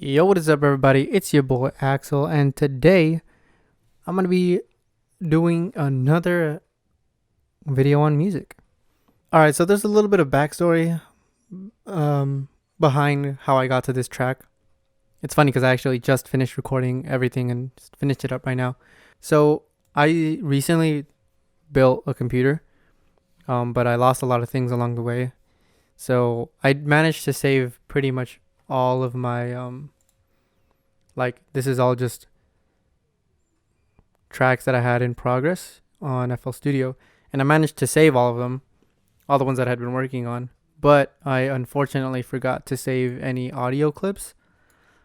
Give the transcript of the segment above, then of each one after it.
Yo, what is up, everybody? It's your boy Axel, and today I'm gonna be doing another video on music. All right, so there's a little bit of backstory behind how I got to this track. It's funny because I actually just finished recording everything and just finished it up right now. So I recently built a computer, but I lost a lot of things along the way. So I managed to save pretty much all of my this is all just tracks that I had in progress on FL Studio, and I managed to save all of them, all the ones that I had been working on. But I unfortunately forgot to save any audio clips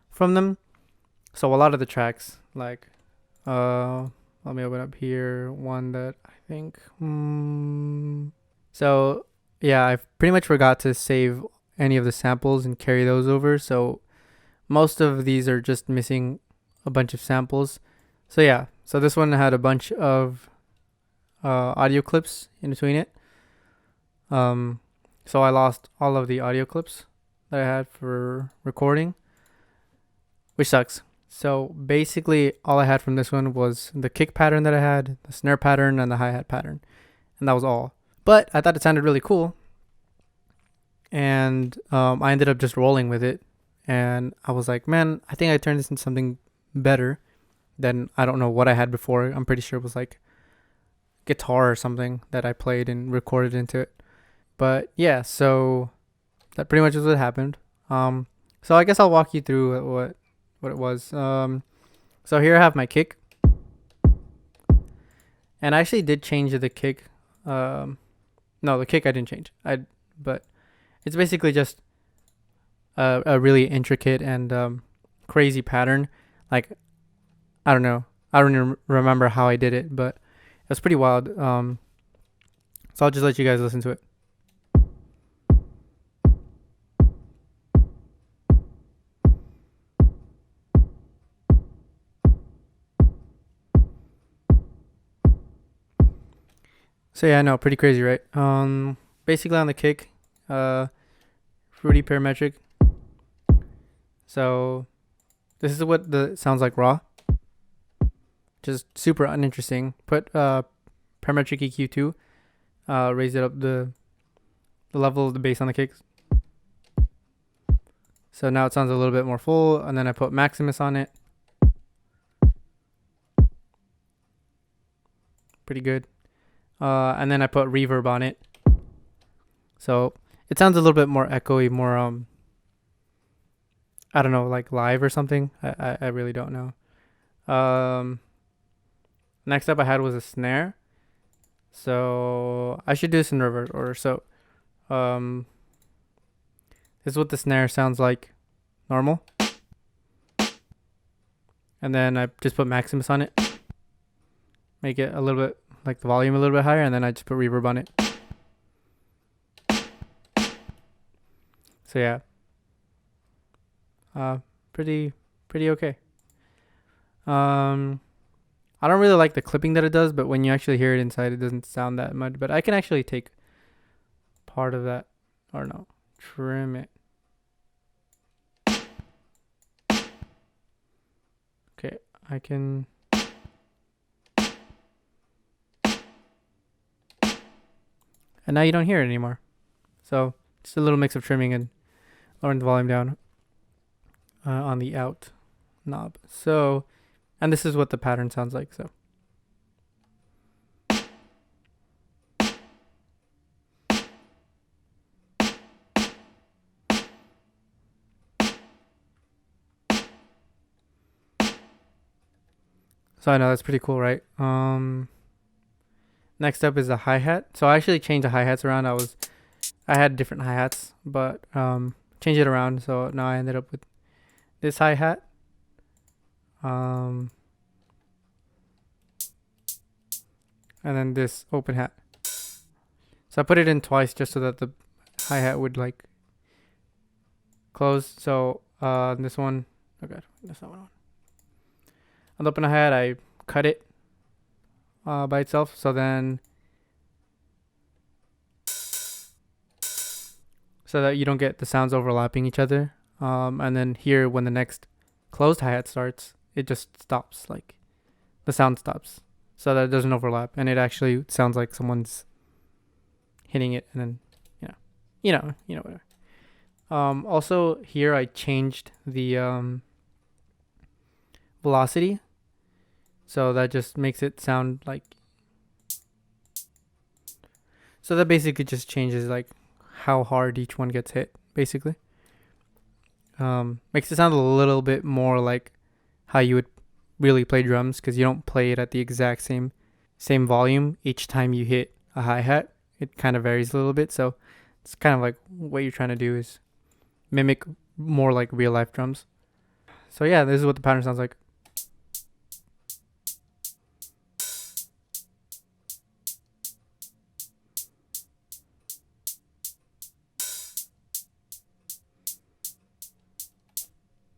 from them. So a lot of the tracks, let me open up here one that I think. So yeah, I pretty much forgot to save any of the samples and carry those over. So most of these are just missing a bunch of samples. So yeah, so this one had a bunch of audio clips in between it. So I lost all of the audio clips that I had for recording, which sucks. So basically all I had from this one was the kick pattern that I had, the snare pattern, and the hi-hat pattern. And that was all. But I thought it sounded really cool. And I ended up just rolling with it. And I was like, man, I think I turned this into something better than I don't know what I had before. I'm pretty sure it was like guitar or something that I played and recorded into it. But yeah, so that pretty much is what happened. So I guess I'll walk you through what it was. So here I have my kick. And I actually did change the kick. No, the kick I didn't change. But it's basically just a really intricate and crazy pattern. Like, I don't know. I don't even remember how I did it, but it was pretty wild. So I'll just let you guys listen to it. So yeah, no, pretty crazy, right? Basically on the kick, fruity parametric. So this is what the sounds like raw. Just super uninteresting. Put parametric EQ too. Raise it up the level of the bass on the kicks. So now it sounds a little bit more full, and then I put Maximus on it. Pretty good. And then I put reverb on it. So it sounds a little bit more echoey, more I don't know, like live or something. I really don't know. Next up I had was a snare. So I should do this in reverse order. So this is what the snare sounds like normal. And then I just put Maximus on it. Make it a little bit, like the volume a little bit higher, and then I just put reverb on it. So yeah. Pretty okay. I don't really like the clipping that it does, but when you actually hear it inside, it doesn't sound that much. But I can actually take part of that, or no, trim it. Okay, I can. And now you don't hear it anymore. So just a little mix of trimming and lowering the volume down on the out knob. So, and this is what the pattern sounds like. So I know that's pretty cool, right? Next up is the hi-hat. So I actually changed the hi-hats around. I had different hi-hats, but changed it around. So now I ended up with this hi-hat. And then this open hat. So I put it in twice just so that the hi-hat would like close. So this one, oh god, that's not one. On the open hi-hat, I cut it by itself. So that you don't get the sounds overlapping each other And then here, when the next closed hi-hat starts, it just stops. Like the sound stops, so that it doesn't overlap, and it actually sounds like someone's hitting it, and then whatever. Also here I changed the velocity, so that just makes it sound like. So that basically just changes like how hard each one gets hit, basically. Makes it sound a little bit more like how you would really play drums, because you don't play it at the exact same volume each time you hit a hi-hat. It kind of varies a little bit, so it's kind of like what you're trying to do is mimic more like real life drums. So yeah, this is what the pattern sounds like.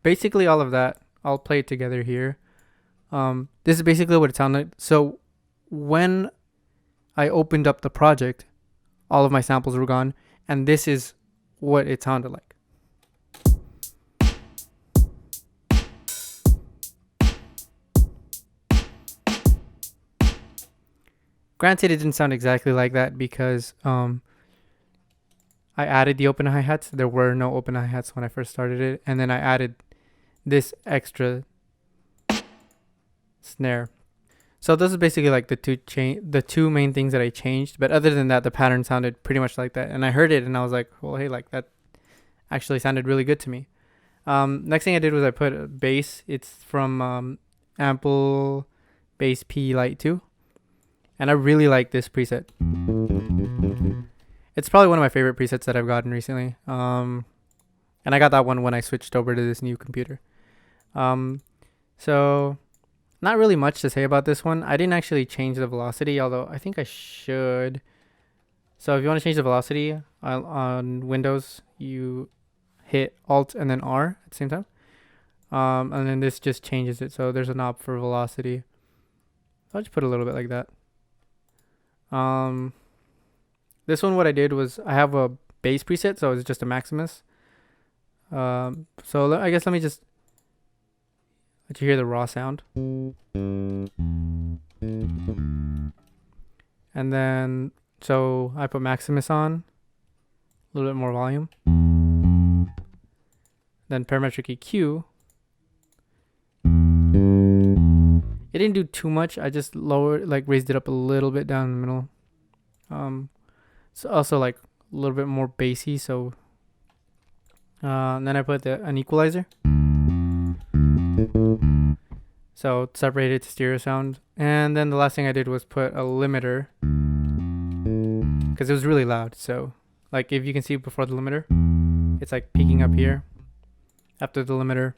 Basically all of that, I'll play it together here. This is basically what it sounded like. So when I opened up the project, all of my samples were gone, and this is what it sounded like. Granted, it didn't sound exactly like that because I added the open hi-hats. There were no open hi-hats when I first started it, and then I added this extra snare. So this is basically like the two main things that I changed. But other than that, the pattern sounded pretty much like that. And I heard it and I was like, well, hey, like that actually sounded really good to me. Next thing I did was I put a bass. It's from Ample Bass P Lite 2. And I really like this preset. It's probably one of my favorite presets that I've gotten recently. And I got that one when I switched over to this new computer. So not really much to say about this one. I didn't actually change the velocity, although I think I should. So if you want to change the velocity on Windows, you hit Alt and then R at the same time. And then this just changes it. So there's a knob for velocity. I'll just put a little bit like that. This one, what I did was I have a bass preset, so it's just a Maximus. So I guess let me just let you hear the raw sound. And then, so I put Maximus on, a little bit more volume. Then parametric EQ. It didn't do too much. I just raised it up a little bit down in the middle. So also like a little bit more bassy. So, and then I put an equalizer. So separated it to stereo sound. And then the last thing I did was put a limiter, because it was really loud. So like if you can see before the limiter, it's like peaking up here. After the limiter,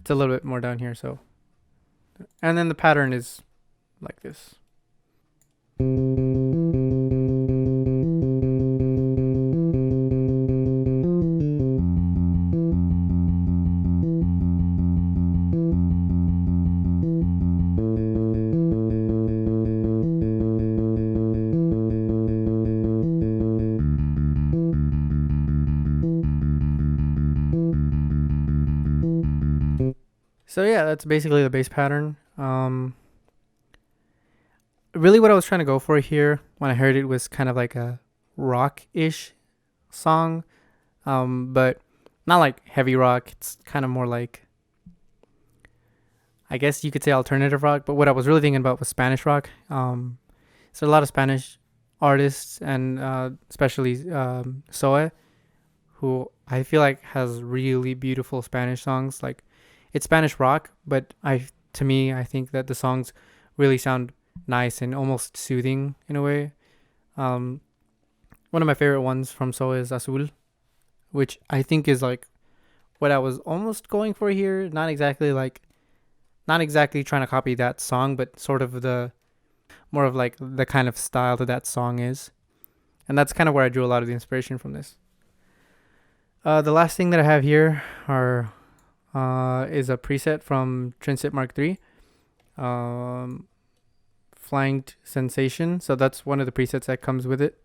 it's a little bit more down here. So, and then the pattern is like this. So yeah, that's basically the bass pattern. Really what I was trying to go for here when I heard it was kind of like a rock-ish song, but not like heavy rock. It's kind of more like, I guess you could say alternative rock, but what I was really thinking about was Spanish rock. So a lot of Spanish artists, and especially Soe, who I feel like has really beautiful Spanish songs. Like, it's Spanish rock, but to me, I think that the songs really sound nice and almost soothing in a way. One of my favorite ones from Soe is Azul, which I think is like what I was almost going for here. Not exactly trying to copy that song, but sort of the more of like the kind of style that song is. And that's kind of where I drew a lot of the inspiration from this. The last thing that I have here is a preset from Trinsit Mark III, Flanked Sensation. So that's one of the presets that comes with it.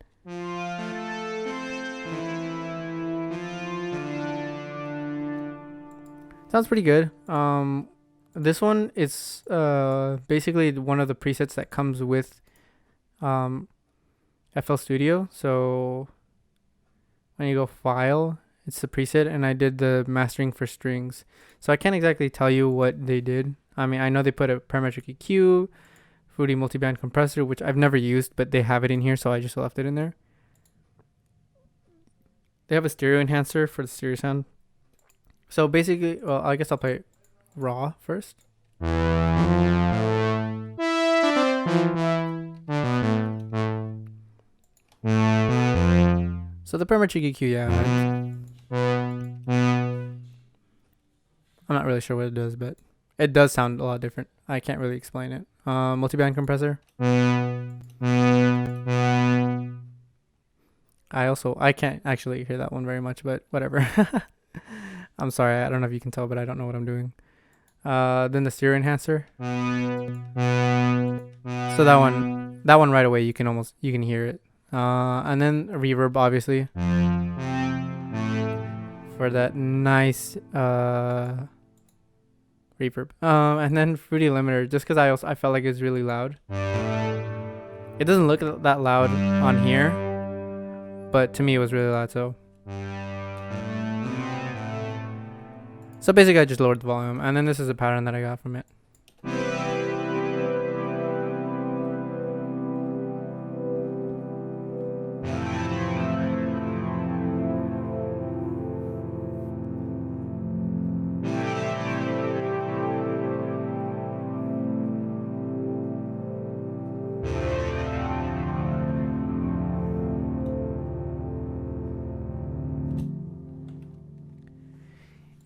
Sounds pretty good. This one is basically one of the presets that comes with um FL Studio. So when you go file, it's the preset, and I did the mastering for strings. So I can't exactly tell you what they did. I mean, I know they put a parametric EQ, Fruity multiband compressor, which I've never used, but they have it in here, so I just left it in there. They have a stereo enhancer for the stereo sound. So basically, well, I guess I'll play raw first. So the parametric EQ, yeah. I'm not really sure what it does, but it does sound a lot different. I can't really explain it. Multiband compressor. I can't actually hear that one very much, but whatever. I'm sorry, I don't know if you can tell, but I don't know what I'm doing. Then the stereo enhancer. So that one right away you can hear it. And then reverb, obviously, for that nice reverb. And then Fruity limiter, just because I felt like it's really loud. It doesn't look that loud on here, but to me it was really loud. So basically I just lowered the volume, and then this is a pattern that I got from it.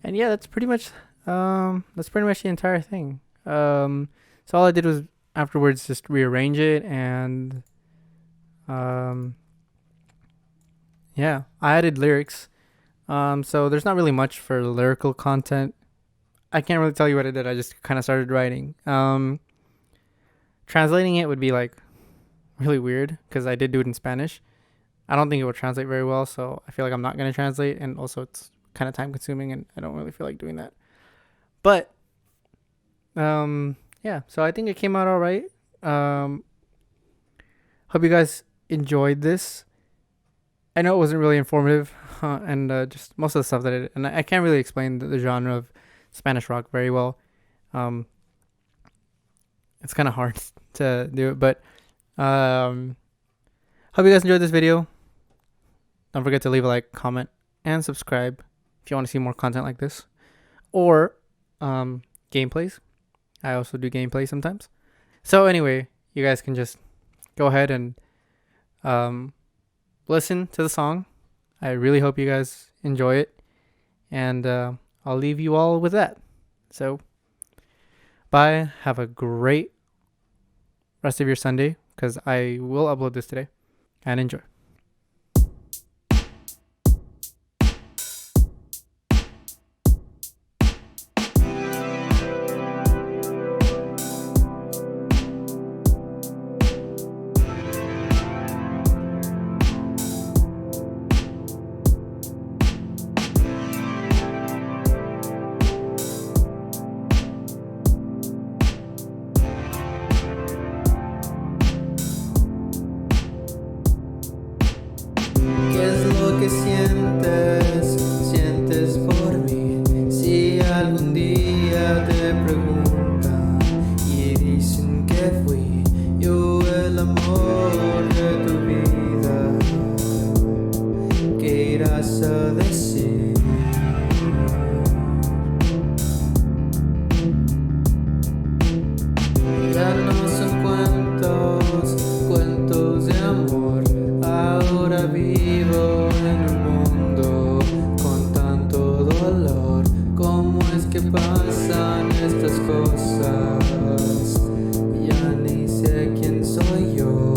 And yeah, that's pretty much the entire thing. So all I did was afterwards just rearrange it, and yeah, I added lyrics. So there's not really much for lyrical content. I can't really tell you what I did. I just kind of started writing. Translating it would be like really weird because I did do it in Spanish. I don't think it will translate very well, so I feel like I'm not gonna translate, and also it's kind of time consuming, and I don't really feel like doing that. But yeah, so I think it came out all right. Hope you guys enjoyed this. I know it wasn't really informative, and just most of the stuff that and I can't really explain the genre of Spanish rock very well. It's kind of hard to do it, but hope you guys enjoyed this video. Don't forget to leave a like, comment, and subscribe if you want to see more content like this, or gameplays. I also do gameplays sometimes. So anyway, you guys can just go ahead and listen to the song. I really hope you guys enjoy it, and I'll leave you all with that. So bye, have a great rest of your Sunday, because I will upload this today, and enjoy. ¿Qué es lo que sientes por mí? Si algún día te preguntan y dicen que fui yo el amor de tu vida, ¿qué irás a decir? Ya no son cuentos de amor. Ahora vivo en un mundo con tanto dolor. ¿Cómo es que pasan estas cosas? Ya ni sé quién soy yo.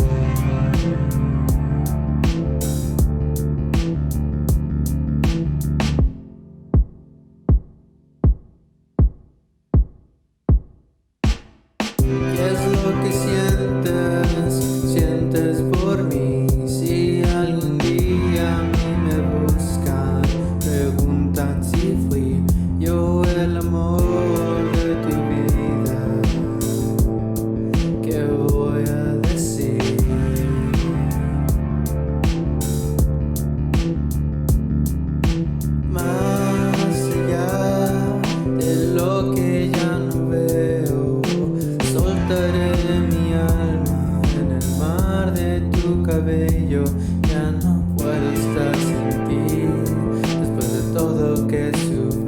¿Qué es lo que sientes por mí? Si algún día a mí me buscan, preguntan si fui yo el Jesús.